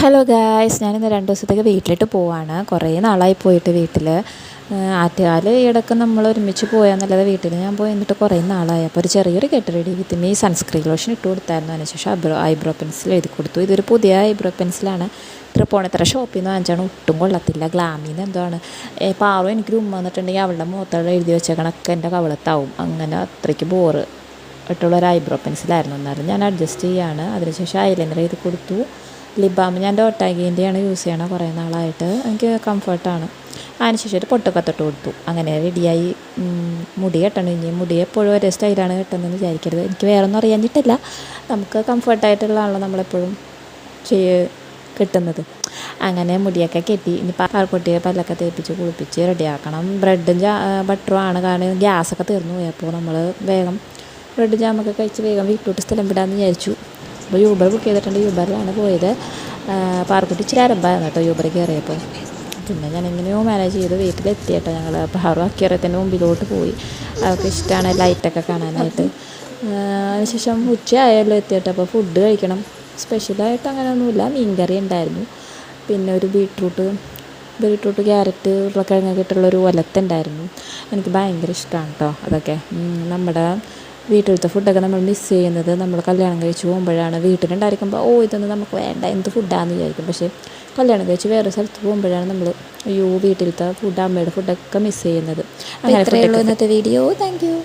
Hello guys, ഞാനിന്ന് 2 ദിവസത്തേക്ക് വീട്ടിലിട്ട് പോവാണ്. കുറേ നാളായി പോയിട്ട് വീട്ടിൽ. ആദ്യകാലം ഈയിടയ്ക്ക് നമ്മൾ ഒരുമിച്ച് പോയാന്നല്ലാതെ വീട്ടിൽ ഞാൻ പോയി എന്നിട്ട് കുറേ നാളായി. അപ്പോൾ ഒരു ചെറിയൊരു get ready with me sunscreen lotion ഇട്ട് കൊടുത്തായിരുന്നു. അതിനുശേഷം ഐബ്രോ പെൻസിൽ എഴുതി കൊടുത്തു. ഇതൊരു പുതിയ ഐബ്രോ പെൻസിലാണ്. ഇത്ര ഷോപ്പിൽ നിന്ന് വാങ്ങിച്ചാണ്, ഒട്ടും കൊള്ളത്തില്ല. ഗ്ലാമീന്ന് എന്താണ് പാറു എനിക്കൊരു ഉമ്മ വന്നിട്ടുണ്ടെങ്കിൽ അവളുടെ മുഖത്തോടെ എഴുതി വെച്ചേക്കണൊക്കെ എൻ്റെ കവളത്താവും. അങ്ങനെ അത്രയ്ക്ക് ബോറ് ആയിട്ടുള്ളൊരു ഐബ്രോ പെൻസിലായിരുന്നു. എന്നാലും ഞാൻ അഡ്ജസ്റ്റ് ചെയ്യുകയാണ്. അതിനുശേഷം ഐലൈനർ എഴുതി കൊടുത്തു. ലിപ് ബാം ഞാൻ ഡോട്ടാഗീൻ്റെയാണ് യൂസ് ചെയ്യണത്. കുറേ നാളായിട്ട് എനിക്ക് കംഫർട്ടാണ്. അതിനുശേഷം ഒരു പൊട്ടൊക്കെ തൊട്ട് കൊടുത്തു. അങ്ങനെ റെഡിയായി. മുടി കെട്ടണം. ഇനി മുടി എപ്പോഴും ഒരേ സ്റ്റൈലാണ് കെട്ടുന്നതെന്ന് വിചാരിക്കരുത്. എനിക്ക് വേറെ ഒന്നും അറിയാഞ്ഞിട്ടില്ല. നമുക്ക് കംഫർട്ടായിട്ടുള്ളതാണല്ലോ നമ്മളെപ്പോഴും കിട്ടുന്നത്. അങ്ങനെ മുടിയൊക്കെ കെട്ടി ഇനി പാൽപ്പൊട്ടിയെ പല്ലൊക്കെ തേപ്പിച്ച് കുളിപ്പിച്ച് റെഡിയാക്കണം. ബ്രെഡും ബട്ടറും ആണ്. കാരണം ഗ്യാസൊക്കെ തീർന്നു പോയപ്പോൾ നമ്മൾ വേഗം ബ്രെഡ് ജാമൊക്കെ കഴിച്ച് വേഗം വീട്ടിലോട്ട് സ്ഥലം വിടാമെന്ന് വിചാരിച്ചു. അപ്പോൾ യൂബർ ബുക്ക് ചെയ്തിട്ടുണ്ട്. യൂബറിലാണ് പോയത്. പാർക്കുട്ടി ഇച്ചിരി അരമ്പായിരുന്നു കേട്ടോ യൂബർ കയറിയപ്പോൾ. പിന്നെ ഞാൻ എങ്ങനെയോ മാനേജ് ചെയ്ത് വീട്ടിലെത്തി കേട്ടോ. ഞങ്ങൾ പാറു അക്കിയറത്തിൻ്റെ മുമ്പിലോട്ട് പോയി. അവർക്ക് ഇഷ്ടമാണ് ലൈറ്റൊക്കെ കാണാനായിട്ട്. അതിനുശേഷം ഉച്ചയായല്ലോ എത്തിയിട്ട്. അപ്പോൾ ഫുഡ് കഴിക്കണം. സ്പെഷ്യലായിട്ട് അങ്ങനെയൊന്നുമില്ല. മീൻകറി ഉണ്ടായിരുന്നു. പിന്നെ ഒരു ബീട്രൂട്ട് ക്യാരറ്റ് ഉരുളക്കിഴങ്ങൊക്കെ ഇട്ടുള്ളൊരു ഒലത്തുണ്ടായിരുന്നു. എനിക്ക് ഭയങ്കര ഇഷ്ടമാണ് കേട്ടോ അതൊക്കെ. നമ്മുടെ വീട്ടിലത്തെ ഫുഡൊക്കെ നമ്മൾ മിസ് ചെയ്യുന്നത് നമ്മൾ കല്യാണം കഴിച്ച് പോകുമ്പോഴാണ്. വീട്ടിലുണ്ടായിരിക്കുമ്പോൾ ഇതൊന്നും നമുക്ക് വേണ്ട, എന്ത് ഫുഡാണെന്ന് വിചാരിക്കും. പക്ഷേ കല്യാണം കഴിച്ച് വേറെ സ്ഥലത്ത് പോകുമ്പോഴാണ് നമ്മൾ വീട്ടിലത്തെ ഫുഡ്, അമ്മയുടെ ഫുഡൊക്കെ മിസ് ചെയ്യുന്നത്. അങ്ങനെ ഇത്രയേ ഉള്ളൂ ഇന്നത്തെ വീഡിയോ. Thank you.